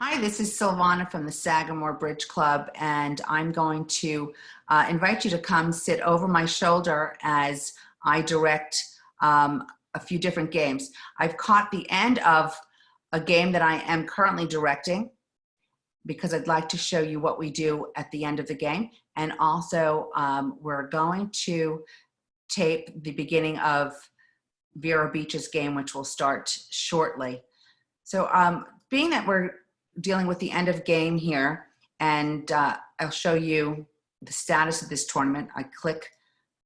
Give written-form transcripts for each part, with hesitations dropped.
Hi, this is Silvana from the Sagamore Bridge Club, and I'm going to invite you to come sit over my shoulder as I direct a few different games. I've caught the end of a game that I am currently directing because I'd like to show you what we do at the end of the game. And also, we're going to tape the beginning of Vero Beach's game, which will start shortly. So being that we're dealing with the end of game here, and I'll show you the status of this tournament. I click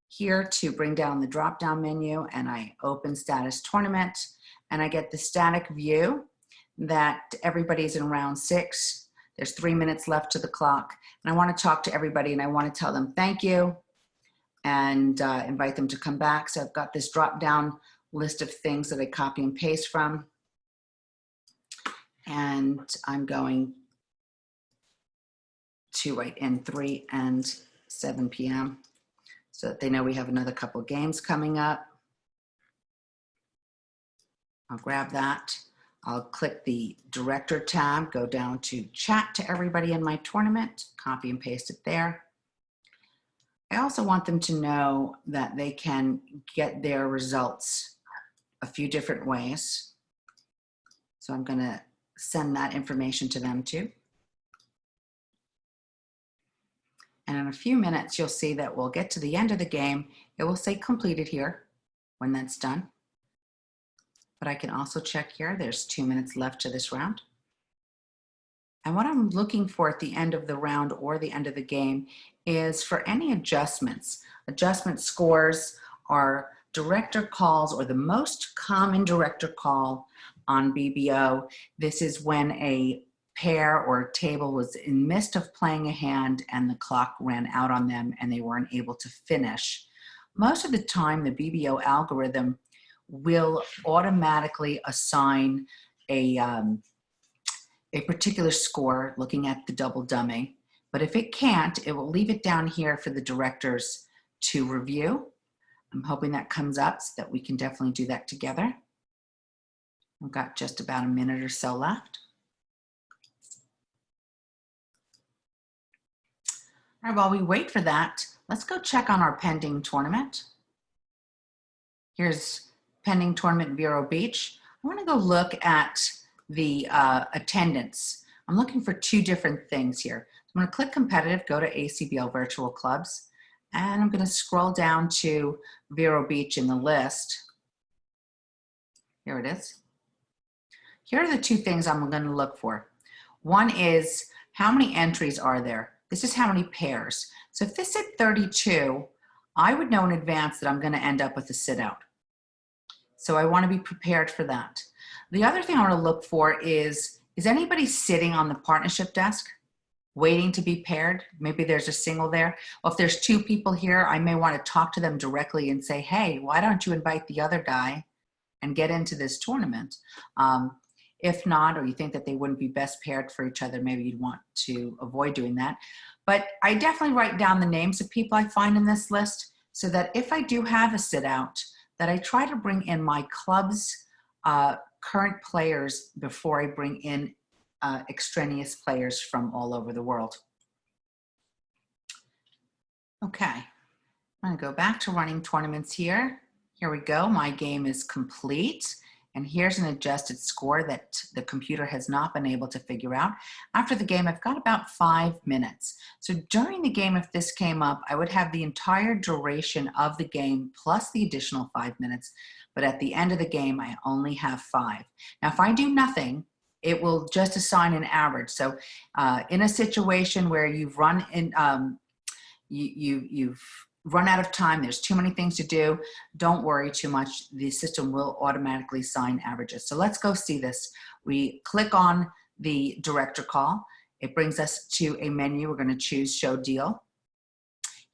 here to bring down the drop-down menu, and I open status tournament, and I get the static view that everybody's in round 6. There's 3 minutes left to the clock, and I want to talk to everybody, and I want to tell them thank you and invite them to come back. So I've got this drop-down list of things that I copy and paste from. And I'm going to write in 3 and 7 p.m. so that they know we have another couple games coming up. I'll grab that. I'll click the director tab, go down to chat to everybody in my tournament, copy and paste it there. I also want them to know that they can get their results a few different ways. So I'm going to send that information to them too. And in a few minutes, you'll see that we'll get to the end of the game. It will say completed here when that's done. But I can also check here, there's 2 minutes left to this round. And what I'm looking for at the end of the round or the end of the game is for any adjustments. Adjustment scores are director calls, or the most common director call on BBO. This is when a pair or a table was in midst of playing a hand and the clock ran out on them and they weren't able to finish. Most of the time, the BBO algorithm will automatically assign a particular score looking at the double dummy. But if it can't, it will leave it down here for the directors to review. I'm hoping that comes up so that we can definitely do that together. We've got just about a minute or so left. All right, while we wait for that, let's go check on our pending tournament. Here's pending tournament Vero Beach. I want to go look at the attendance. I'm looking for 2 different things here. So I'm going to click competitive, go to ACBL virtual clubs, and I'm going to scroll down to Vero Beach in the list. Here it is. Here are the 2 things I'm going to look for. One is how many entries are there? This is how many pairs. So if this said 32, I would know in advance that I'm going to end up with a sit out. So I want to be prepared for that. The other thing I want to look for is anybody sitting on the partnership desk waiting to be paired? Maybe there's a single there. Well, if there's 2 people here, I may want to talk to them directly and say, hey, why don't you invite the other guy and get into this tournament? If not, or you think that they wouldn't be best paired for each other, maybe you'd want to avoid doing that. But I definitely write down the names of people I find in this list so that if I do have a sit out, that I try to bring in my club's current players before I bring in extraneous players from all over the world. Okay, I'm gonna go back to running tournaments here. Here we go, my game is complete. And here's an adjusted score that the computer has not been able to figure out. After the game, I've got about 5 minutes. So during the game, if this came up, I would have the entire duration of the game plus the additional 5 minutes. But at the end of the game, I only have 5. Now, if I do nothing, it will just assign an average. So in a situation where you've run in, you've run out of time, there's too many things to do, don't worry too much. The system will automatically assign averages. So let's go see this. We click on the director call. It brings us to a menu. We're going to choose show deal.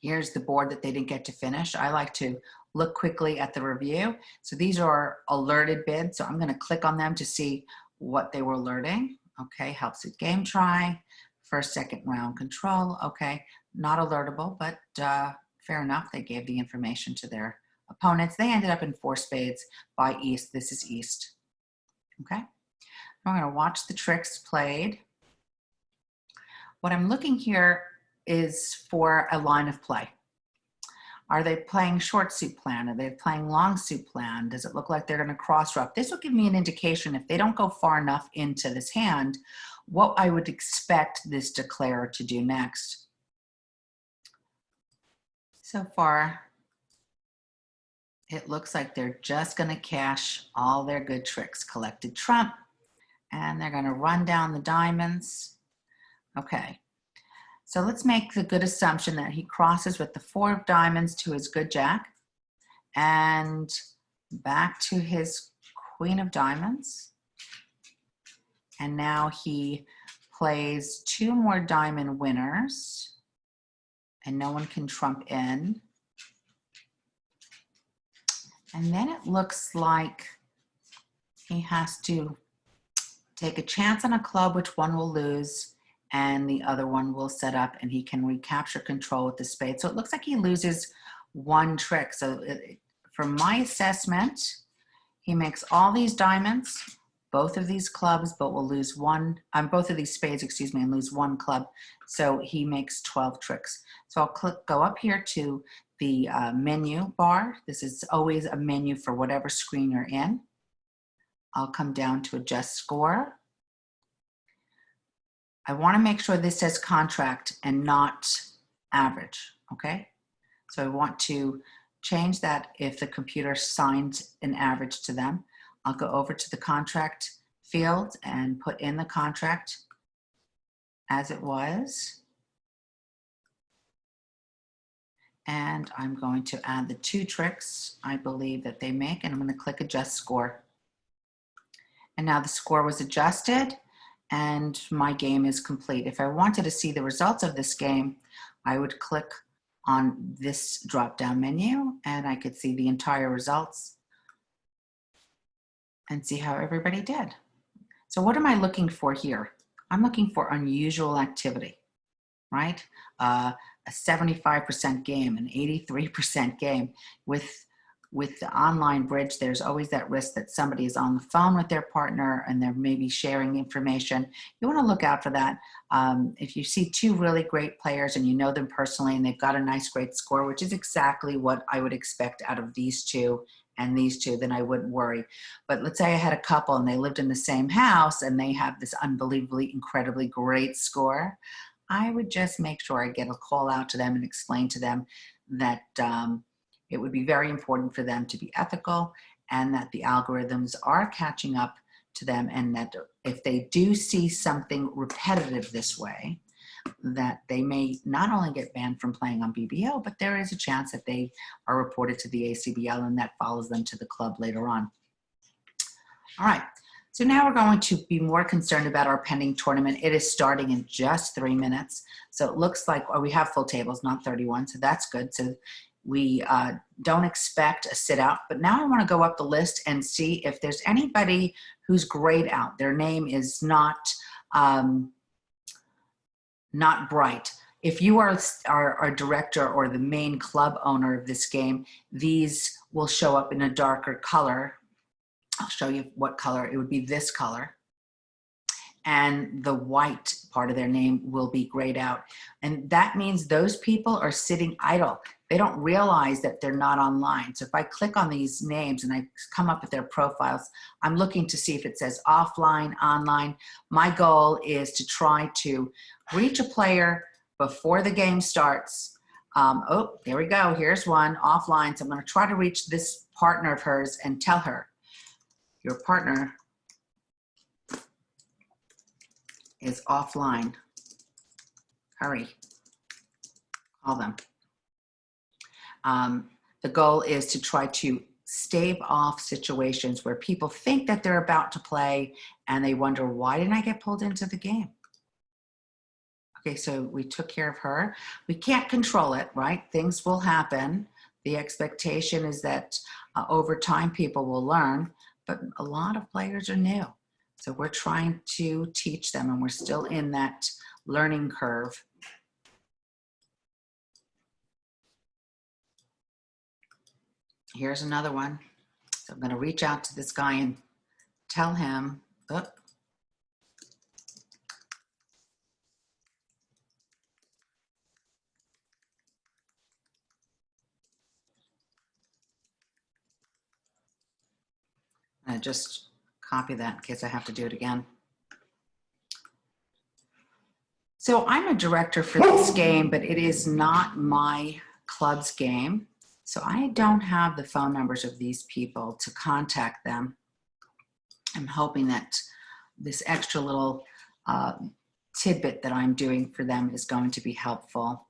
Here's the board that they didn't get to finish. I like to look quickly at the review. So these are alerted bids. So I'm going to click on them to see what they were alerting. Okay, helps with game try, first, second round control. Okay, not alertable, but fair enough. They gave the information to their opponents. They ended up in 4 spades by East. This is East. Okay. I'm going to watch the tricks played. What I'm looking here is for a line of play. Are they playing short suit plan? Are they playing long suit plan? Does it look like they're going to cross ruff? This will give me an indication if they don't go far enough into this hand, what I would expect this declarer to do next. So far, it looks like they're just going to cash all their good tricks. Collected trump, and they're going to run down the diamonds. Okay. So let's make the good assumption that he crosses with the 4 of diamonds to his good jack and back to his queen of diamonds. And now he plays 2 more diamond winners and no one can trump in. And then it looks like he has to take a chance on a club, which one will lose, and the other one will set up and he can recapture control with the spade. So it looks like he loses 1 trick. So from my assessment, he makes all these diamonds, both of these clubs, but will lose both of these spades, excuse me, and lose 1 club. So he makes 12 tricks. So I'll go up here to the menu bar. This is always a menu for whatever screen you're in. I'll come down to adjust score. I want to make sure this says contract and not average, okay? So I want to change that if the computer signs an average to them. I'll go over to the contract field and put in the contract as it was. And I'm going to add the 2 tricks I believe that they make, and I'm going to click adjust score. And now the score was adjusted and my game is complete. If I wanted to see the results of this game, I would click on this drop-down menu and I could see the entire results and see how everybody did. So what am I looking for here? I'm looking for unusual activity, right? A 75% game, an 83% game. With the online bridge, there's always that risk that somebody is on the phone with their partner and they're maybe sharing information. You want to look out for that. If you see 2 really great players and you know them personally and they've got a nice, great score, which is exactly what I would expect out of these 2 and these 2, then I wouldn't worry. But let's say I had a couple and they lived in the same house and they have this unbelievably, incredibly great score. I would just make sure I get a call out to them and explain to them that it would be very important for them to be ethical and that the algorithms are catching up to them, and that if they do see something repetitive this way, that they may not only get banned from playing on BBO, but there is a chance that they are reported to the ACBL and that follows them to the club later on. All right, so now we're going to be more concerned about our pending tournament. It is starting in just 3 minutes. So it looks like we have full tables, not 31, so that's good. So we don't expect a sit out, but now I want to go up the list and see if there's anybody who's grayed out. Their name is not bright. If you are our director or the main club owner of this game, these will show up in a darker color. I'll show you what color. It would be this color. And the white part of their name will be grayed out. And that means those people are sitting idle. They don't realize that they're not online. So if I click on these names and I come up with their profiles, I'm looking to see if it says offline, online. My goal is to try to reach a player before the game starts. Oh, there we go. Here's one offline. So I'm going to try to reach this partner of hers and tell her, your partner is offline. Hurry, call them. The goal is to try to stave off situations where people think that they're about to play and they wonder, why didn't I get pulled into the game? Okay, so we took care of her. We can't control it, right? Things will happen. The expectation is that over time people will learn, but a lot of players are new. So we're trying to teach them and we're still in that learning curve. Here's another one. So I'm going to reach out to this guy and tell him, oh, I just copy that in case I have to do it again. So I'm a director for this game, but it is not my club's game. So I don't have the phone numbers of these people to contact them. I'm hoping that this extra little tidbit that I'm doing for them is going to be helpful.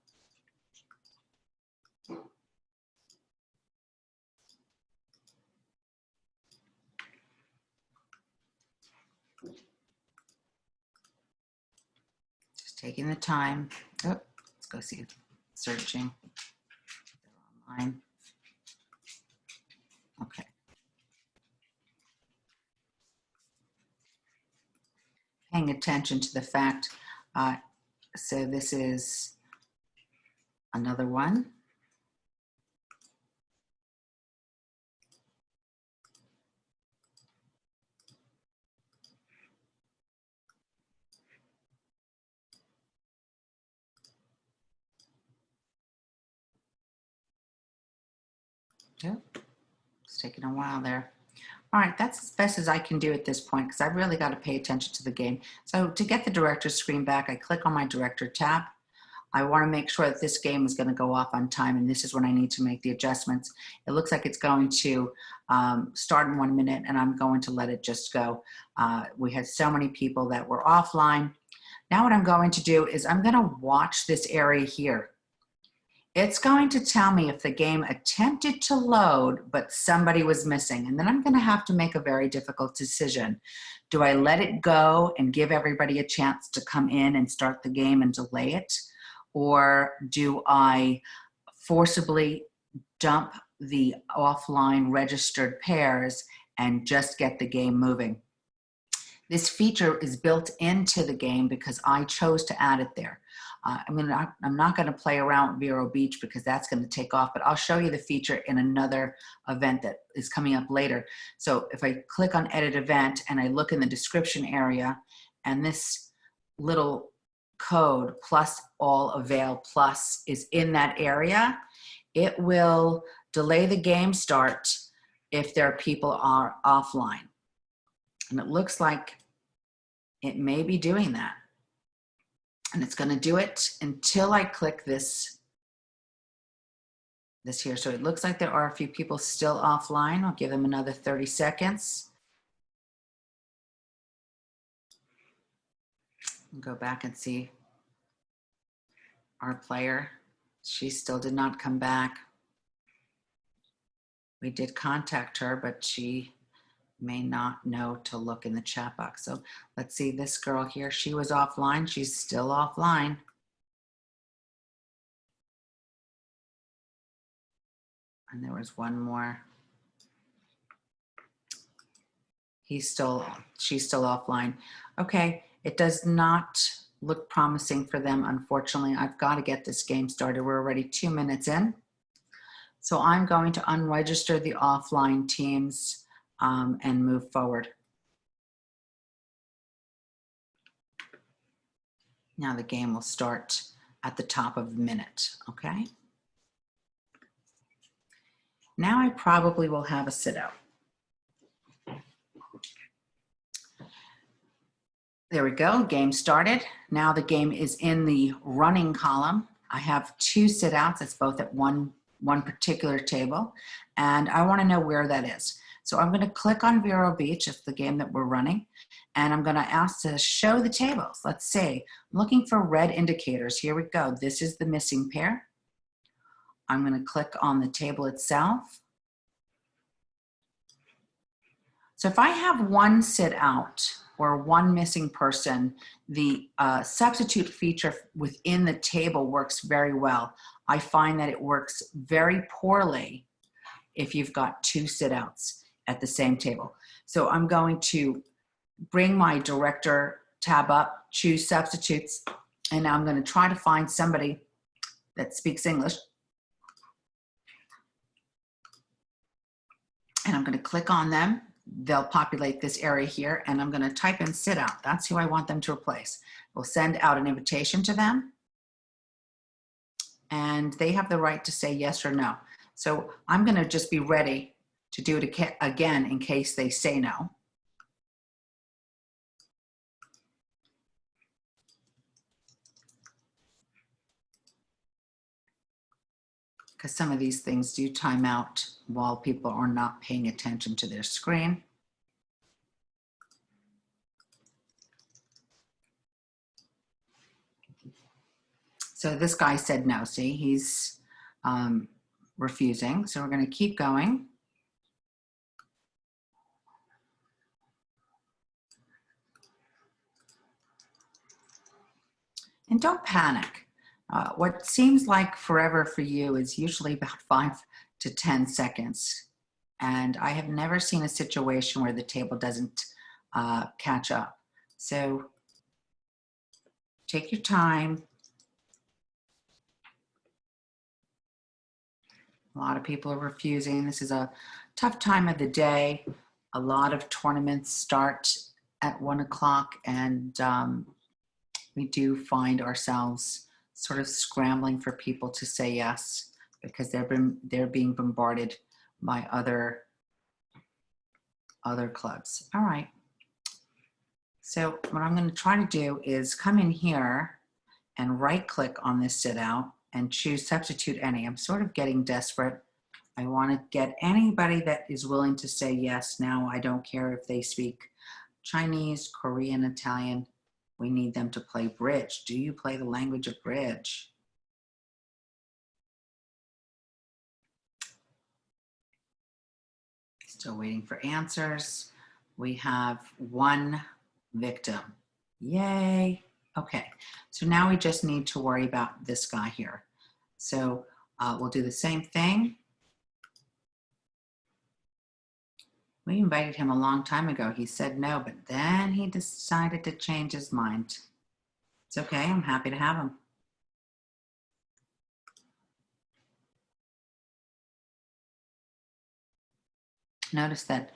Just taking the time. Oh, let's go see, searching. They're online. Okay. Paying attention to the fact, so this is another one. Yep, it's taking a while there. All right, that's as best as I can do at this point because I really got to pay attention to the game. So to get the director's screen back, I click on my director tab. I want to make sure that this game is going to go off on time, and this is when I need to make the adjustments. It looks like it's going to start in 1 minute, and I'm going to let it just go. We had so many people that were offline. Now what I'm going to do is I'm going to watch this area here. It's going to tell me if the game attempted to load, but somebody was missing. And then I'm going to have to make a very difficult decision. Do I let it go and give everybody a chance to come in and start the game and delay it? Or do I forcibly dump the offline registered pairs and just get the game moving? This feature is built into the game because I chose to add it there. I'm not going to play around with Vero Beach because that's going to take off, but I'll show you the feature in another event that is coming up later. So if I click on Edit Event and I look in the description area, and this little code plus all avail plus is in that area, it will delay the game start if their people are offline. And it looks like it may be doing that. And it's going to do it until I click this here. So it looks like there are a few people still offline. I'll give them another 30 seconds. Go back and see our player. She still did not come back. We did contact her, but she may not know to look in the chat box. So let's see this girl here. She was offline. She's still offline. And there was one more. She's still offline. Okay, it does not look promising for them, unfortunately. I've got to get this game started. We're already 2 minutes in. So I'm going to unregister the offline teams and move forward. Now the game will start at the top of the minute, okay? Now I probably will have a sit out. There we go, game started. Now the game is in the running column. I have 2 sit outs, it's both at one particular table, and I wanna know where that is. So I'm gonna click on Vero Beach, it's the game that we're running, and I'm gonna ask to show the tables. Let's say, I'm looking for red indicators. Here we go, this is the missing pair. I'm gonna click on the table itself. So if I have 1 sit out or 1 missing person, the substitute feature within the table works very well. I find that it works very poorly if you've got 2 sit outs at the same table. So I'm going to bring my director tab up, choose substitutes, and I'm going to try to find somebody that speaks English. And I'm going to click on them. They'll populate this area here, and I'm going to type in sit out. That's who I want them to replace. We'll send out an invitation to them, and they have the right to say yes or no. So I'm going to just be ready to do it again in case they say no. Because some of these things do time out while people are not paying attention to their screen. So this guy said no. See, he's refusing. So we're going to keep going. And don't panic. What seems like forever for you is usually about 5 to 10 seconds. And I have never seen a situation where the table doesn't catch up. So take your time. A lot of people are refusing. This is a tough time of the day. A lot of tournaments start at 1 o'clock, and we do find ourselves sort of scrambling for people to say yes because they're being bombarded by other clubs. All right. So what I'm going to try to do is come in here and right-click on this sit out and choose substitute any. I'm sort of getting desperate. I want to get anybody that is willing to say yes now. I don't care if they speak Chinese, Korean, Italian. We need them to play bridge. Do you play the language of bridge? Still waiting for answers. We have 1 victim. Yay. Okay, so now we just need to worry about this guy here. So we'll do the same thing. We invited him a long time ago. He said no, but then he decided to change his mind. It's okay, I'm happy to have him. Notice that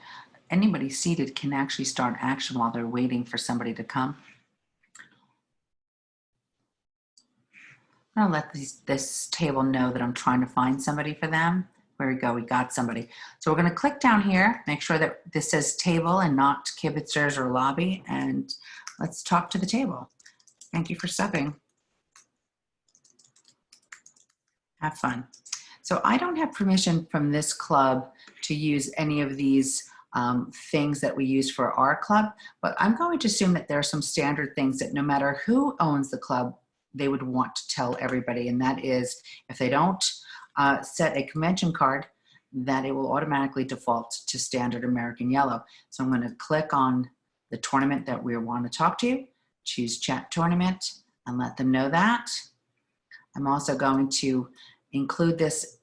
anybody seated can actually start action while they're waiting for somebody to come. I'm gonna let this table know that I'm trying to find somebody for them. There we go, we got somebody. So we're gonna click down here, make sure that this says table and not kibitzers or lobby, and let's talk to the table. Thank you for subbing. Have fun. So I don't have permission from this club to use any of these things that we use for our club, but I'm going to assume that there are some standard things that no matter who owns the club, they would want to tell everybody, and that is if they don't set a convention card, that it will automatically default to standard American yellow. So I'm going to click on the tournament that we want to talk to, choose chat tournament, and let them know that. I'm also going to include this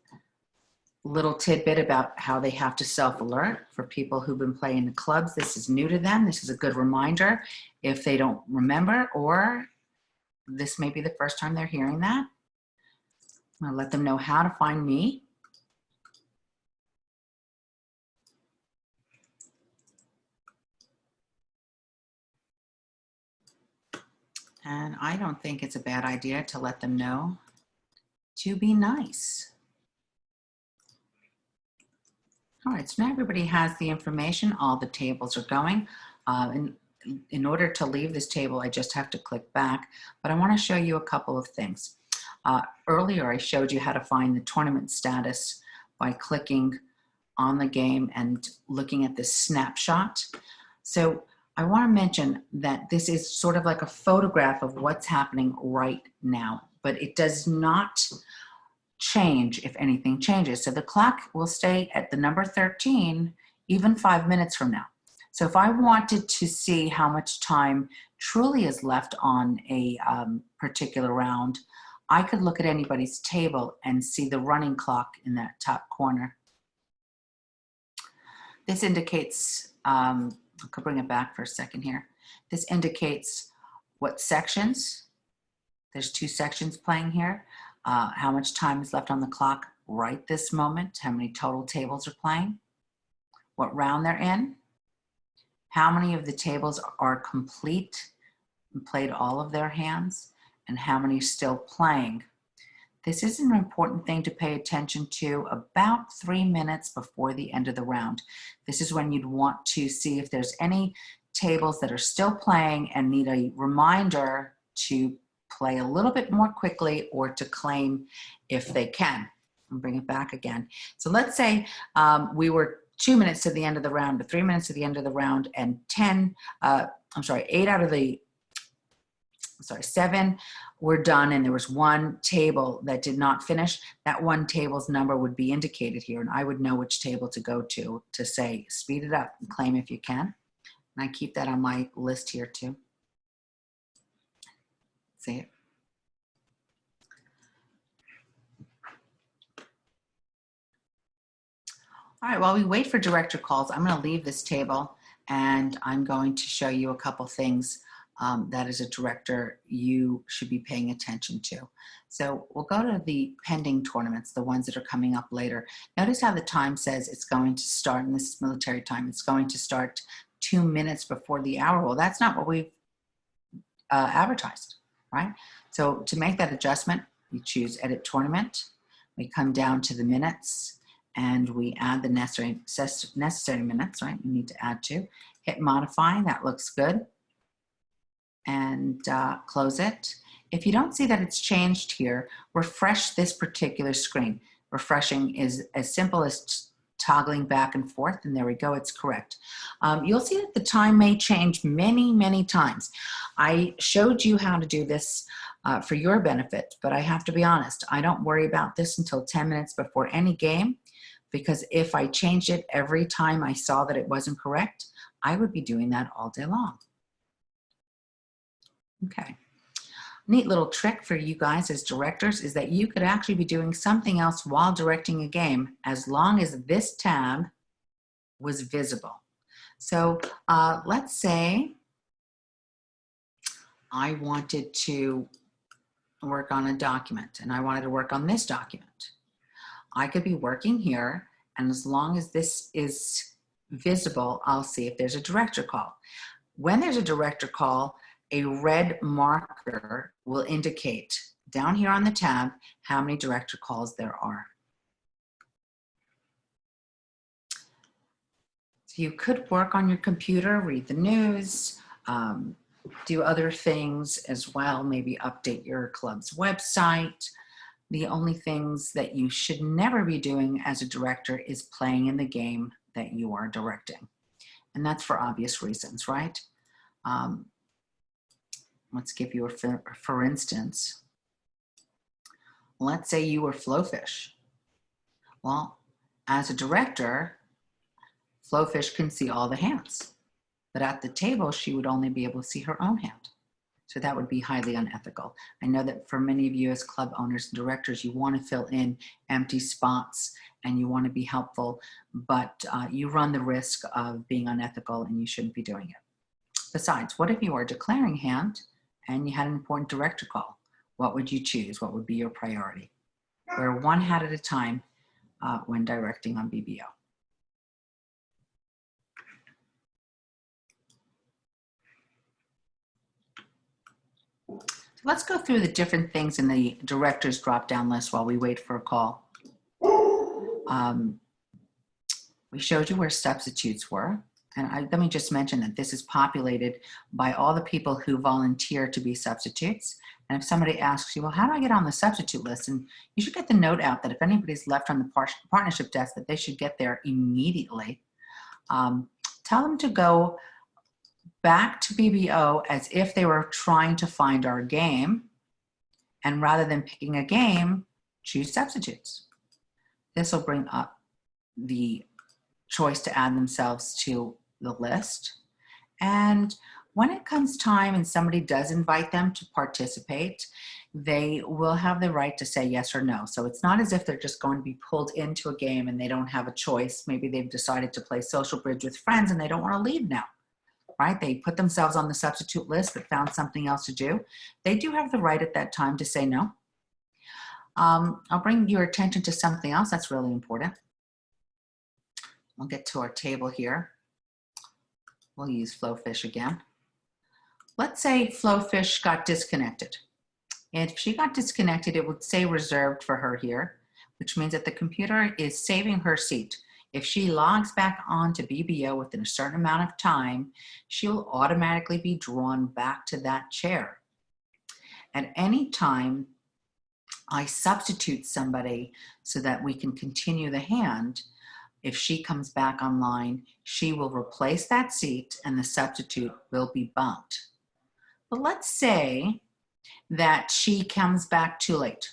little tidbit about how they have to self-alert for people who've been playing the clubs. This is new to them. This is a good reminder if they don't remember, or this may be the first time they're hearing that. I'm gonna let them know how to find me. And I don't think it's a bad idea to let them know to be nice. All right, so now everybody has the information. All the tables are going. In order to leave this table, I just have to click back, but I want to show you a couple of things. Earlier, I showed you how to find the tournament status by clicking on the game and looking at this snapshot. So I want to mention that this is sort of like a photograph of what's happening right now, but it does not change if anything changes. So the clock will stay at the number 13 even 5 minutes from now. So if I wanted to see how much time truly is left on a particular round, I could look at anybody's table and see the running clock in that top corner. This indicates, I could bring it back for a second here. This indicates what sections, there's 2 sections playing here, how much time is left on the clock right this moment, how many total tables are playing, what round they're in, how many of the tables are complete and played all of their hands, and how many are still playing. This is an important thing to pay attention to about 3 minutes before the end of the round. This is when you'd want to see if there's any tables that are still playing and need a reminder to play a little bit more quickly or to claim if they can. And bring it back again. So let's say we were 2 minutes to the end of the round, or 3 minutes to the end of the round, and 7 were done, and there was one table that did not finish. That one table's number would be indicated here, and I would know which table to go to say, speed it up and claim if you can. And I keep that on my list here too. See it? All right, while we wait for director calls, I'm going to leave this table and I'm going to show you a couple things that as a director you should be paying attention to. So we'll go to the pending tournaments, the ones that are coming up later. Notice how the time says it's going to start, and this is military time, it's going to start 2 minutes before the hour. Well, that's not what we've advertised, right? So to make that adjustment, we choose Edit Tournament. We come down to the minutes, and we add the necessary minutes, right? We need to add to. Hit Modify, that looks good. And close it. If you don't see that it's changed here, refresh this particular screen. Refreshing is as simple as toggling back and forth, and there we go, it's correct. You'll see that the time may change many, many times. I showed you how to do this for your benefit, but I have to be honest, I don't worry about this until 10 minutes before any game, because if I changed it every time I saw that it wasn't correct, I would be doing that all day long. Okay. Neat little trick for you guys as directors is that you could actually be doing something else while directing a game as long as this tab was visible. So let's say I wanted to work on a document and I wanted to work on this document. I could be working here, and as long as this is visible, I'll see if there's a director call. When there's a director call, a red marker will indicate down here on the tab how many director calls there are. So you could work on your computer, read the news, do other things as well, maybe update your club's website. The only things that you should never be doing as a director is playing in the game that you are directing. And that's for obvious reasons, right? Let's give you for instance, let's say you were Flowfish. Well, as a director, Flowfish can see all the hands, but at the table, she would only be able to see her own hand. So that would be highly unethical. I know that for many of you as club owners and directors, you want to fill in empty spots and you want to be helpful, but you run the risk of being unethical and you shouldn't be doing it. Besides, what if you are declaring hand and you had an important director call? What would you choose? What would be your priority? Wear one hat at a time when directing on BBO. So let's go through the different things in the director's drop-down list while we wait for a call. We showed you where substitutes were. And let me just mention that this is populated by all the people who volunteer to be substitutes. And if somebody asks you, well, how do I get on the substitute list? And you should get the note out that if anybody's left on the partnership desk, that they should get there immediately. Tell them to go back to BBO as if they were trying to find our game. And rather than picking a game, choose substitutes. This will bring up the choice to add themselves to the list. And when it comes time and somebody does invite them to participate, they will have the right to say yes or no. So it's not as if they're just going to be pulled into a game and they don't have a choice. Maybe they've decided to play social bridge with friends and they don't want to leave now, right? They put themselves on the substitute list but found something else to do. They do have the right at that time to say no. I'll bring your attention to something else that's really important. We'll get to our table here. We'll use Flowfish again. Let's say Flowfish got disconnected. And if she got disconnected, it would say reserved for her here, which means that the computer is saving her seat. If she logs back on to BBO within a certain amount of time, she'll automatically be drawn back to that chair. At any time I substitute somebody so that we can continue the hand, if she comes back online, she will replace that seat and the substitute will be bumped. But let's say that she comes back too late.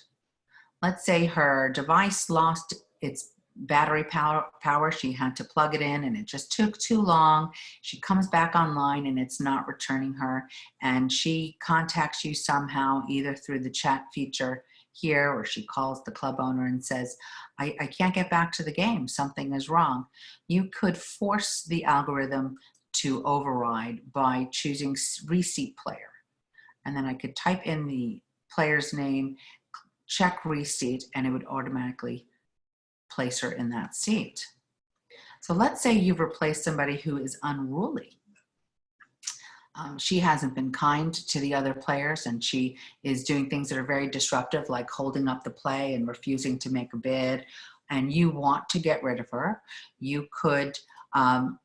Let's say her device lost its battery power. She had to plug it in and it just took too long. She comes back online and it's not returning her. And she contacts you somehow, either through the chat feature here, or she calls the club owner and says, I can't get back to the game. Something is wrong. You could force the algorithm to override by choosing reseat player. And then I could type in the player's name, check reseat, and it would automatically place her in that seat. So let's say you've replaced somebody who is unruly. She hasn't been kind to the other players and she is doing things that are very disruptive, like holding up the play and refusing to make a bid, and you want to get rid of her. You could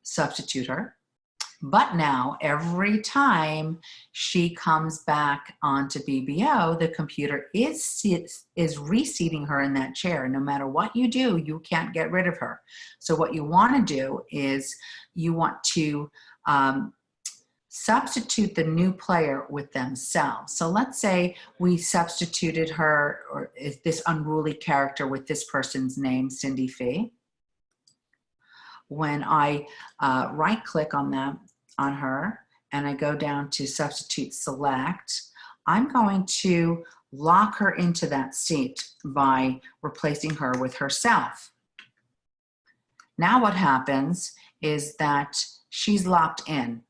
substitute her. But now, every time she comes back onto BBO, the computer is reseating her in that chair. No matter what you do, you can't get rid of her. So what you want to do is you want to substitute the new player with themselves. So let's say we substituted her, or this unruly character, with this person's name, Cindy Fee. When I right click on her and I go down to substitute select, I'm going to lock her into that seat by replacing her with herself. Now what happens is that she's locked in.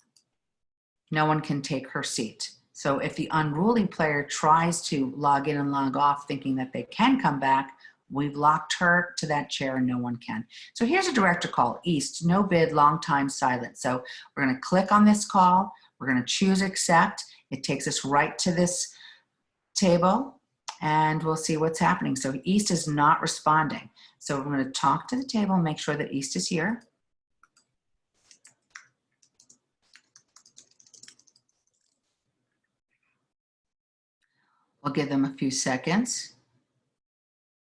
No one can take her seat. So if the unruly player tries to log in and log off thinking that they can come back, we've locked her to that chair and no one can. So here's a director call, East, no bid, long time silent. So we're gonna click on this call, we're gonna choose accept. It takes us right to this table and we'll see what's happening. So East is not responding. So we're gonna talk to the table and make sure that East is here. We'll give them a few seconds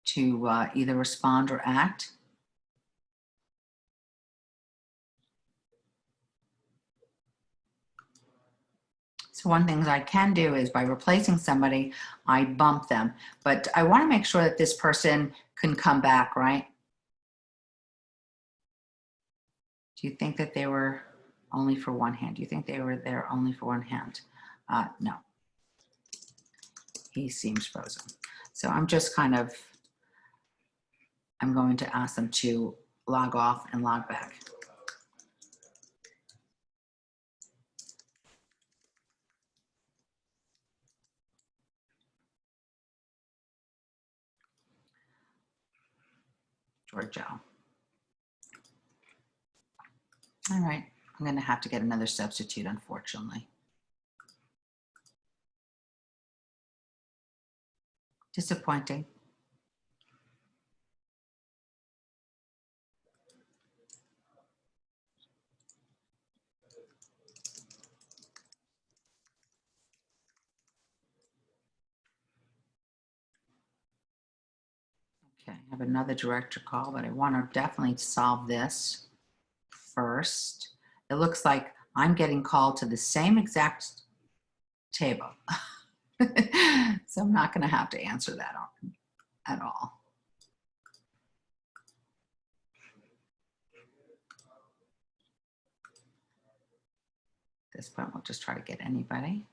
to either respond or act. So one thing I can do is by replacing somebody, I bump them. But I want to make sure that this person can come back, right? Do you think that they were only for one hand? Do you think they were there only for one hand? No. He seems frozen. So I'm just I'm going to ask them to log off and log back. Giorgio. All right, I'm going to have to get another substitute, unfortunately. Disappointing. Okay, I have another director call, but I want to definitely solve this first. It looks like I'm getting called to the same exact table. So I'm not going to have to answer that at all. At this point, we'll just try to get anybody.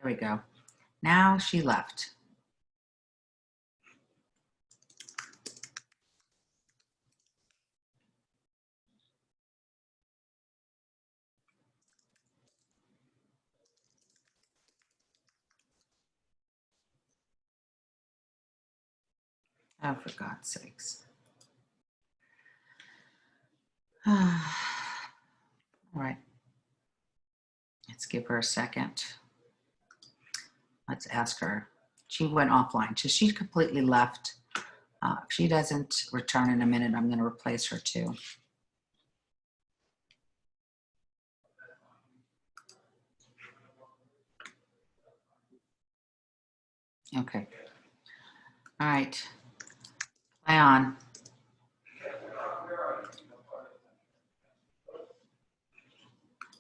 There we go. Now she left. Oh, for God's sakes. All right. Let's give her a second. Let's ask her. She went offline, so she completely left. If she doesn't return in a minute, I'm going to replace her too. Okay. All right. Play on.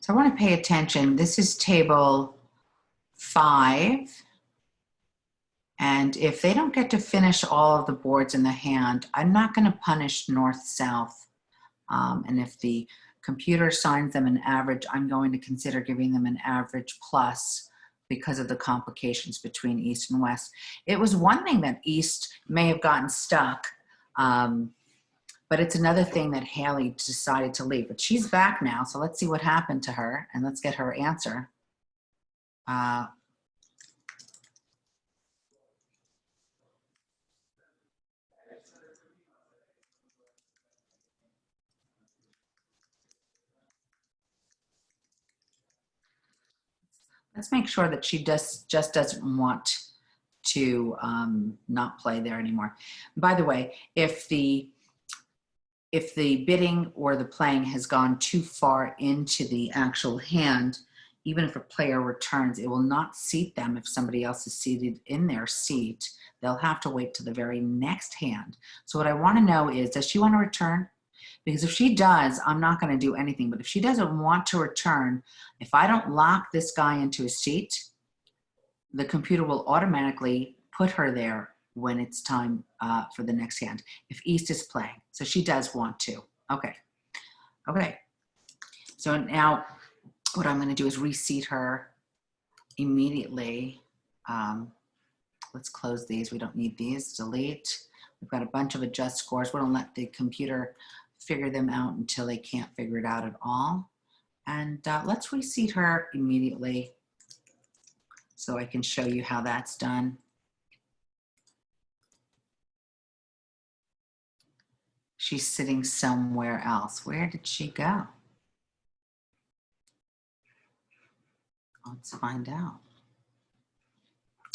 So I want to pay attention. This is table 5. And if they don't get to finish all of the boards in the hand, I'm not going to punish north-south. And if the computer assigns them an average, I'm going to consider giving them an average plus because of the complications between East and West. It was one thing that East may have gotten stuck, but it's another thing that Haley decided to leave. But she's back now, so let's see what happened to her, and let's get her answer. Let's make sure that she just doesn't want to not play there anymore. By the way, if the bidding or the playing has gone too far into the actual hand, even if a player returns, it will not seat them if somebody else is seated in their seat. They'll have to wait to the very next hand. So what I want to know is, does she want to return? Because if she does, I'm not going to do anything. But if she doesn't want to return, if I don't lock this guy into a seat, the computer will automatically put her there when it's time for the next hand, if East is playing. So she does want to. Okay. Okay. So now what I'm going to do is reseat her immediately. Let's close these. We don't need these. Delete. We've got a bunch of adjust scores. We don't let the computer figure them out until they can't figure it out at all. And let's reseat her immediately so I can show you how that's done. She's sitting somewhere else. Where did she go? Let's find out.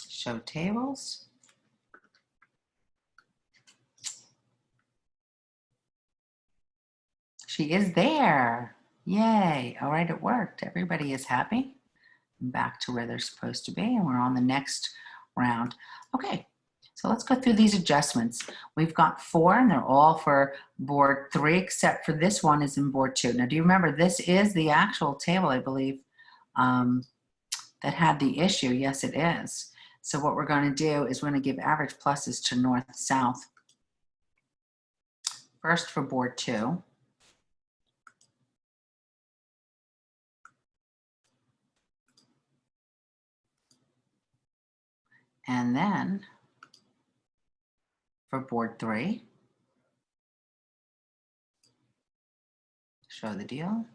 Show tables. She is there. Yay. All right, it worked. Everybody is happy. Back to where they're supposed to be, and we're on the next round. Okay, so let's go through these adjustments. We've got 4, and they're all for board 3, except for this one is in board 2. Now, do you remember this is the actual table, I believe, that had the issue? Yes, it is. So what we're going to do is we're going to give average pluses to north-south. First for board 2. And then for board 3, show the deal.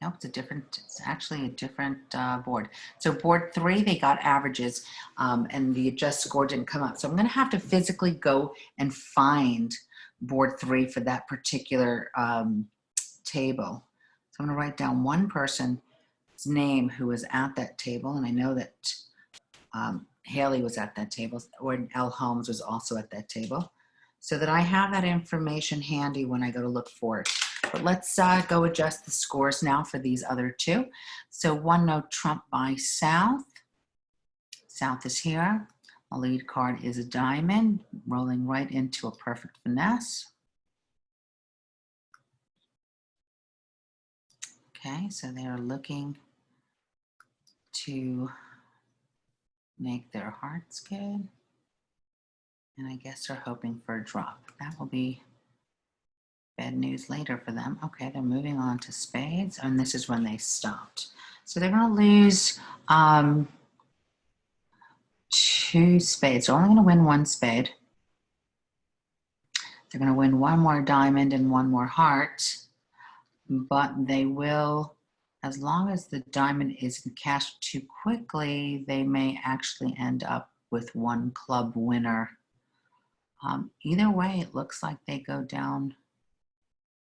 Nope, it's actually a different board. So board 3, they got averages and the adjust score didn't come up. So I'm gonna have to physically go and find board 3 for that particular table. So I'm gonna write down one person's name who was at that table, and I know that Haley was at that table, or L. Holmes was also at that table, so that I have that information handy when I go to look for it. But let's go adjust the scores now for these other 2. So 1 note trump by South. South is here. A lead card is a diamond, rolling right into a perfect finesse. Okay, so they're looking to make their hearts good. And I guess they're hoping for a drop. That will be bad news later for them. Okay, they're moving on to spades, and this is when they stopped. So they're going to lose 2 spades. They're only going to win 1 spade. They're going to win 1 more diamond and 1 more heart, but they will, as long as the diamond isn't cashed too quickly, they may actually end up with 1 club winner. Either way, it looks like they go down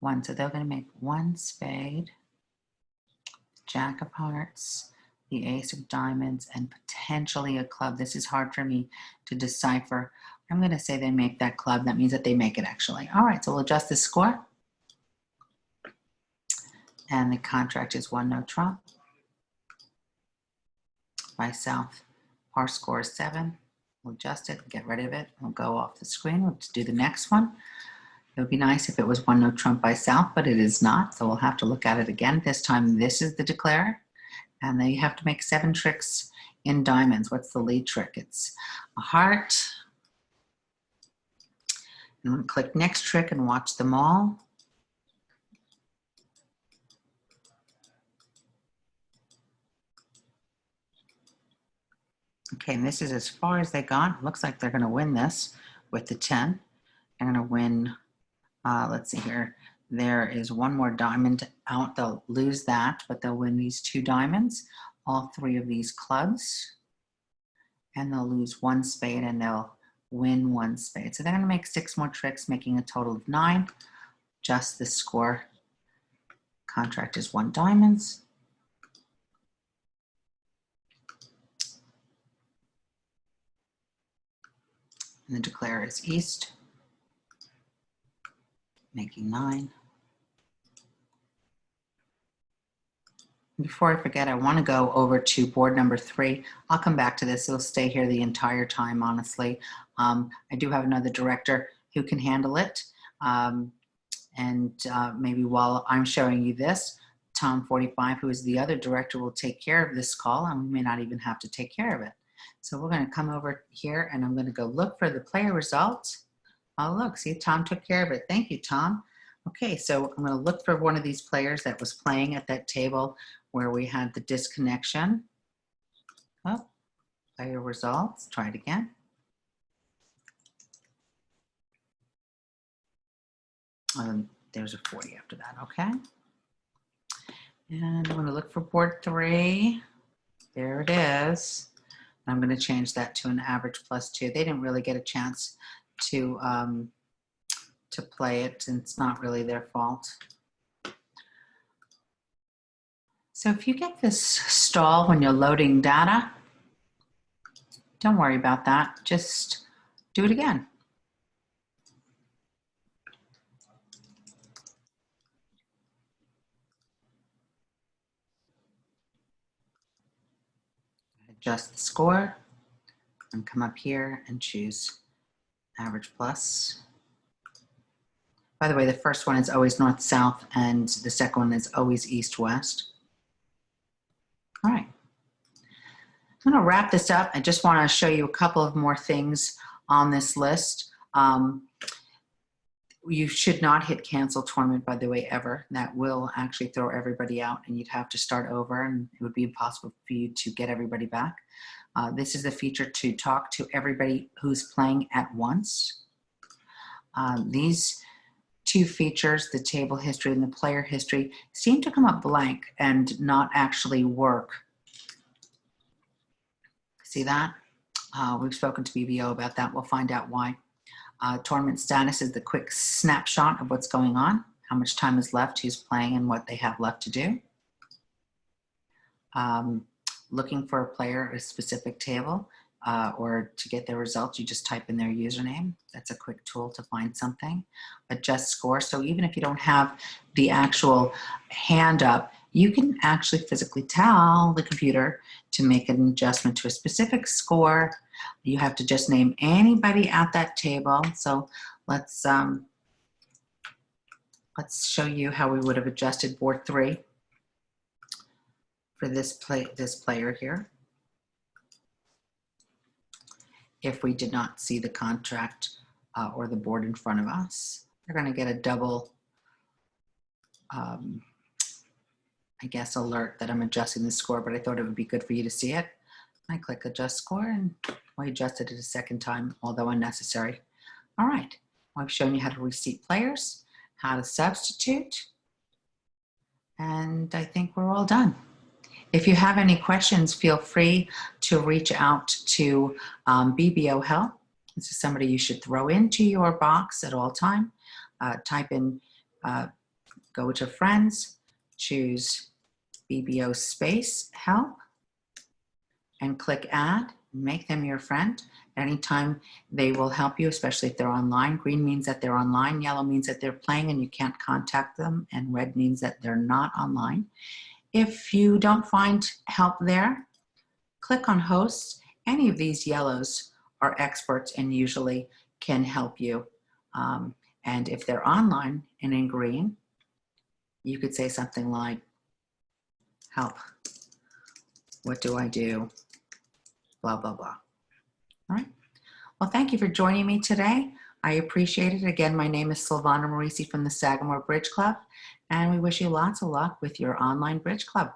one. So they're going to make one spade, Jack of Hearts, the Ace of Diamonds, and potentially a club. This is hard for me to decipher. I'm going to say they make that club. That means that they make it, actually. All right, so we'll adjust the score. And the contract is 1 no trump. By South, our score is 7. We'll adjust it, get rid of it. We'll go off the screen. We'll just do the next one. It would be nice if it was 1 no trump by South, but it is not. So we'll have to look at it again. This time, this is the declare. And then you have to make 7 tricks in diamonds. What's the lead trick? It's a heart. And we'll click next trick and watch them all. Okay, and this is as far as they got. Looks like they're going to win this with the 10. They're going to win, let's see here. There is one more diamond out. They'll lose that, but they'll win these 2 diamonds, all 3 of these clubs, and they'll lose 1 spade and they'll win 1 spade. So they're going to make 6 more tricks, making a total of 9. Just the score. Contract is 1 diamonds. And the declare is East, making 9. Before I forget, I want to go over to board number 3. I'll come back to this. It'll stay here the entire time, honestly. I do have another director who can handle it. Maybe while I'm showing you this, Tom 45, who is the other director, will take care of this call, and we may not even have to take care of it. So we're going to come over here, and I'm going to go look for the player results. Oh, look, see, Tom took care of it. Thank you, Tom. Okay, so I'm going to look for one of these players that was playing at that table where we had the disconnection. Oh, player results. Try it again. There's a 40 after that, okay? And I'm going to look for board 3. There it is. I'm going to change that to an average +2. They didn't really get a chance to play it, and it's not really their fault. So if you get this stall when you're loading data, don't worry about that. Just do it again. Adjust the score and come up here and choose average plus. By the way, the first one is always north-south and the second one is always east-west. All right. I'm going to wrap this up. I just want to show you a couple of more things on this list. You should not hit cancel tournament, by the way, ever. That will actually throw everybody out and you'd have to start over and it would be impossible for you to get everybody back. This is the feature to talk to everybody who's playing at once. These 2 features, the table history and the player history, seem to come up blank and not actually work. See that? We've spoken to BBO about that. We'll find out why. Tournament status is the quick snapshot of what's going on, how much time is left, who's playing, and what they have left to do. Looking for a player at a specific table or to get their results, you just type in their username. That's a quick tool to find something. Adjust score. So even if you don't have the actual hand up, you can actually physically tell the computer to make an adjustment to a specific score. You have to just name anybody at that table. So let's show you how we would have adjusted board 3 for this player here. If we did not see the contract or the board in front of us, they're going to get a double, I guess, alert that I'm adjusting the score, but I thought it would be good for you to see it. I click adjust score and I adjusted it a second time, although unnecessary. All right, I've shown you how to reseat players, how to substitute, and I think we're all done. If you have any questions, feel free to reach out to BBO Help This is somebody you should throw into your box at all time. Type in, go to Friends, choose BBO space help, and click Add. Make them your friend. Anytime they will help you, especially if they're online. Green means that they're online, yellow means that they're playing and you can't contact them, and red means that they're not online. If you don't find help there, click on Hosts. Any of these yellows are experts and usually can help you. And if they're online and in green, you could say something like, help, what do I do? Blah, blah, blah. All right. Well, thank you for joining me today. I appreciate it. Again, my name is Silvana Morici from the Sagamore Bridge Club, and we wish you lots of luck with your online bridge club.